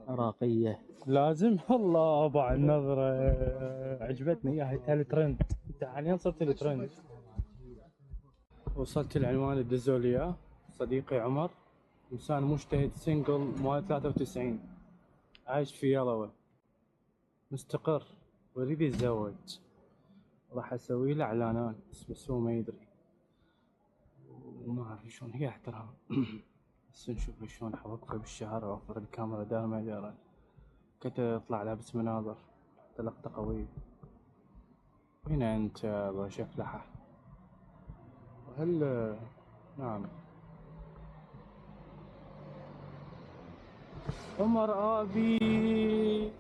عراقية لازم. الله ابع النظرة عجبتني اياها، الترند. انت حاليا صرت الترند. وصلت العنوان اللي دزوا لي اياه صديقي عمر، انسان مجتهد سنجل مواليد 93، عايش في يلوى، مستقر ويريد يتزوج. راح اسوي له اعلانات بس هو ما يدري وما اعرف شلون هي احترام. بس نشوف شلون اوقفه بالشهر واوفر الكاميرا دار ما دار، كنت يطلع لابس مناظر لقطة قوية. هنا انت ابو شفلحة وهل نعم عمر ابي.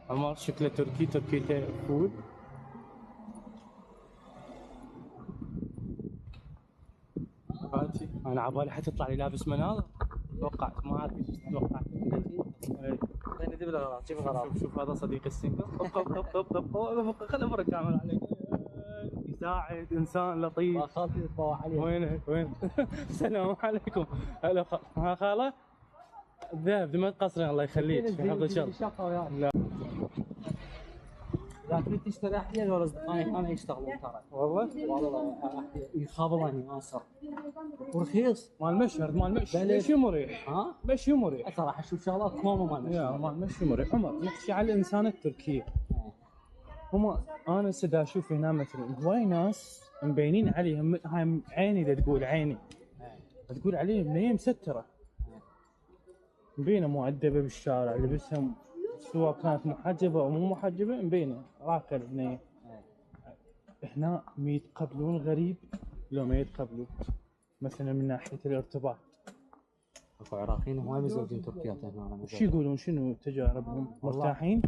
عمر شكله تركي، تركيته فول. فاتي انا عبالي حتطلع لي لابس مناظر، توقعت ما اعرف ايش توقعت. خليني ادب الاغراض، جيب اغراض. شوف هذا صديق السنجل. خل افرق الكاميرا عليك. يساعد، انسان لطيف. خالتي تطوع عليه. وين السلام عليكم. هلا ها خاله ذهب ما تقصرين الله يخليك في حفظ الشر. لا لا تريد تشتري احذيه ولا انا يشتغلون ترى. والله يخابرني اصر ورخيص. مال مشهد مشي مريح. ها مشي مريح صراحه. اشوف شغلات كومو مال مشي مريح. عمر نحكي على الانسان التركي. هم انا سدا اشوف هنا مثلا هواي ناس مبينين عليهم، هاي عيني اذا تقول عيني تقول عليهم ان هي مستره، مبينه مؤدبه بالشارع، لبسهم سواء كانت محجبه او مو محجبه مبينه راكده بنيه. هنا يتقبلون غريب لو ما يتقبلوا مثلا من ناحيه الارتباط. اكو عراقيين هواي مزوجين تركيات هنا. شو يقولون؟ شنو تجاربهم؟ مرتاحين؟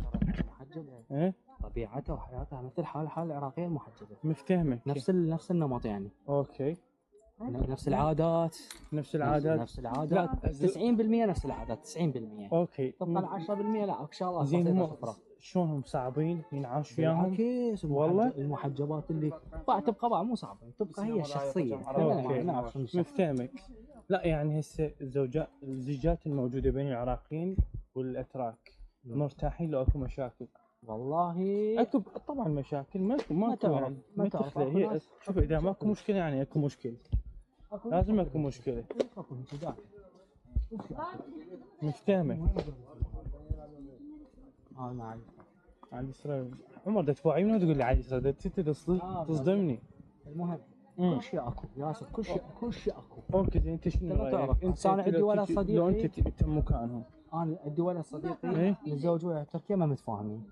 محجبه ايه طبيعتها وحياتها مثل حال العراقيه المحجبه. مفتهمك. نفس النمط يعني. اوكي. نفس العادات نفس العادات. لا 90% نفس العادات 90%. اوكي. تبقى 10% لا اكو شغلات زين بسيطه هم اخرى. شلونهم صعبين ينعاش وياهم؟ بالعكس والله المحجبات اللي تبقى مو صعبه، تبقى هي الشخصيه. اوكي مفتهمك. لا يعني هسه الزوجات الموجوده بين العراقيين والاتراك مرتاحين لو اكو مشاكل؟ والله اكو طبعا مشاكل، ما تعرف ما تعرف. هي شوف اذا ماكو مشكله يعني اكو مشكله، لازم اكو مشكله. مفتهمك. معي عندي سرعة. عمر ده تفاعي منو تقول لي عادي سرعة تصدمني. المهم كل شيء اكو ياسر، كل شيء اكو. اوكي زين انت شنو رايك؟ انت انا عندي ولد صديقي. لو انت مكانهم. انا عندي ولد صديقي ايه؟ متزوج ويا تركيا ما متفاهمين.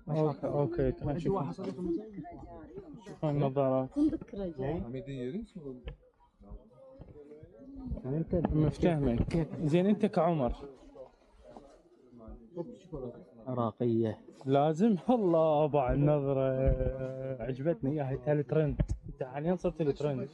اوكي عندي واحد صديقي شوف النظارات. انت مفتهمك. زين انت كعمر عراقية لازم. الله ابع النظرة عجبتني اياها، الترند. انت حاليا صرت الترند.